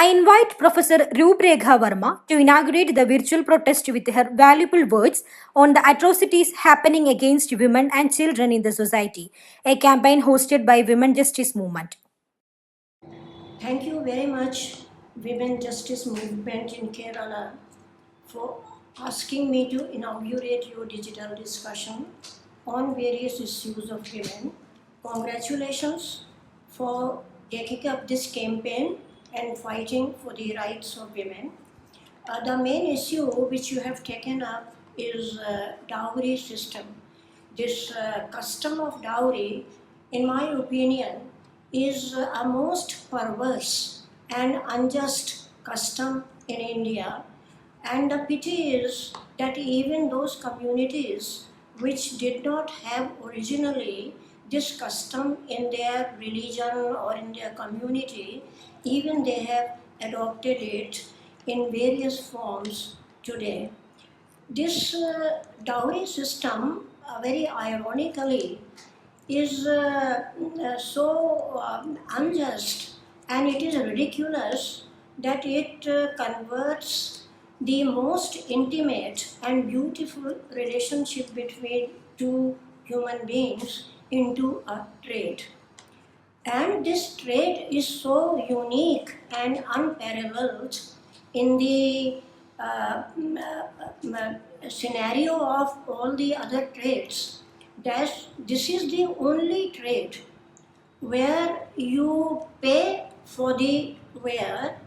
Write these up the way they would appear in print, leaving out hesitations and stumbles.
I invite Professor Rooprekha Verma to inaugurate the virtual protest with her valuable words on the atrocities happening against women and children in the society, a campaign hosted by Women Justice Movement. Thank you very much, Women Justice Movement in Kerala, for asking me to inaugurate your digital discussion on various issues of women. Congratulations for taking up this campaign and fighting for the rights of women. The main issue which you have taken up is dowry system. This custom of dowry, in my opinion, is a most perverse and unjust custom in India. And the pity is that even those communities which did not have originally this custom in their religion or in their community, even they have adopted it in various forms today. This dowry system, very ironically, is so unjust and it is ridiculous that it converts the most intimate and beautiful relationship between two human beings into a trade. And this trade is so unique and unparalleled in the scenario of all the other trades that this is the only trade where you pay for the ware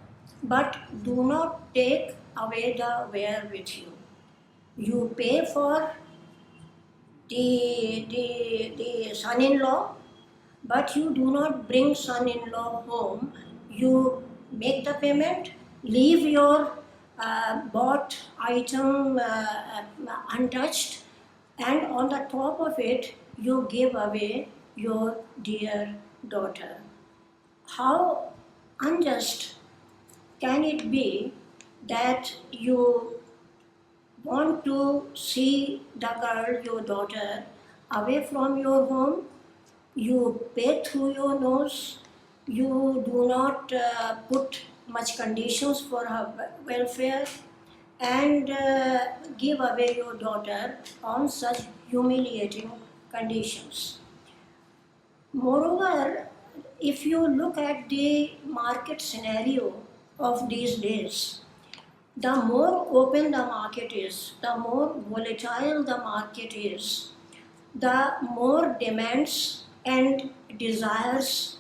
but do not take away the ware with you. You pay for the son-in-law, but you do not bring son-in-law home. You make the payment, leave your bought item untouched, and on the top of it, you give away your dear daughter. How unjust can it be that you want to see the girl, your daughter, away from your home? You pay through your nose, you do not put much conditions for her welfare, and give away your daughter on such humiliating conditions. Moreover, if you look at the market scenario of these days, the more open the market is, the more volatile the market is, the more demands and desires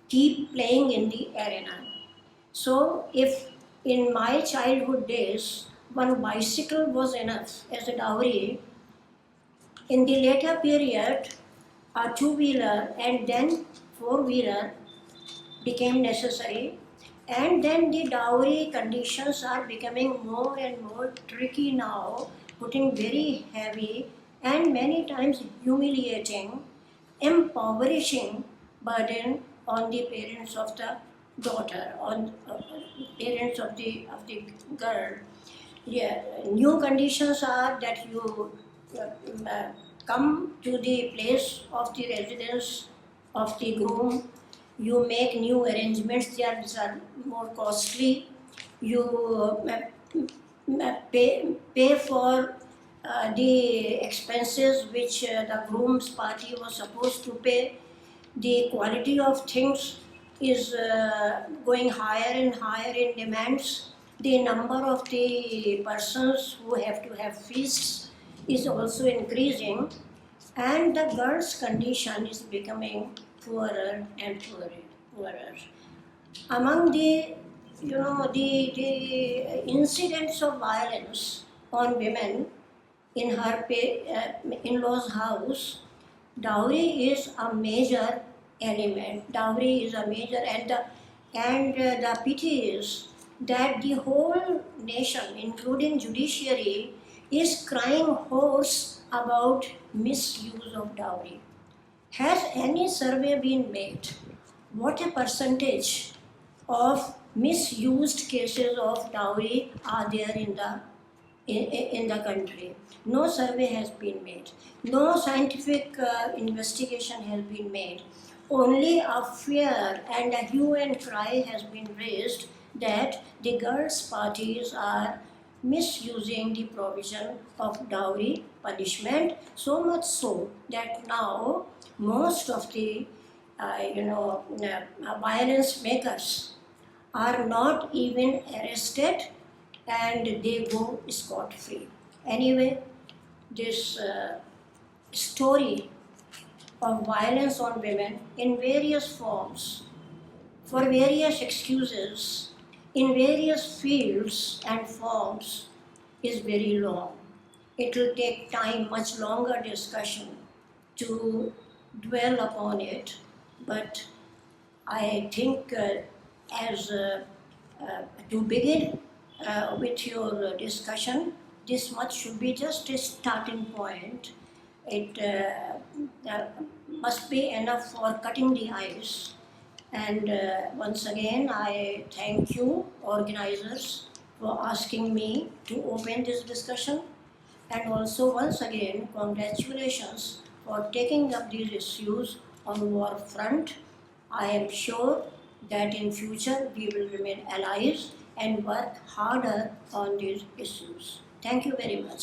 keep playing in the arena. So, if in my childhood days one bicycle was enough as a dowry, in the later period a two-wheeler and then four-wheeler became necessary, and then the dowry conditions are becoming more and more tricky now, putting very heavy and many times humiliating, impoverishing burden on the parents of the daughter, on parents of the girl. Yeah, new conditions are that you come to the place of the residence of the groom, you make new arrangements there which are more costly, you pay for the expenses which the groom's party was supposed to pay. The quality of things is going higher and higher in demands. The number of the persons who have to have feasts is also increasing, and the girl's condition is becoming poorer and poorer. Among the incidents of violence on women in her in-laws' house, dowry is a major element. Dowry is a major, and the pity is that the whole nation, including judiciary, is crying hoarse about misuse of dowry. Has any survey been made? What a percentage of misused cases of dowry are there in the country? No survey has been made. No scientific investigation has been made. Only a fear and a hue and cry has been raised that the girls' parties are misusing the provision of dowry punishment, so much so that now most of the violence makers are not even arrested and they go scot-free. Anyway, this story of violence on women in various forms, for various excuses, in various fields and forms is very long. It will take time, much longer discussion to dwell upon it, but I think to begin with your discussion, this much should be just a starting point. It must be enough for cutting the ice. And once again, I thank you, organizers, for asking me to open this discussion. And also, once again, congratulations for taking up these issues on war front. I am sure that in future we will remain allies and work harder on these issues. Thank you very much.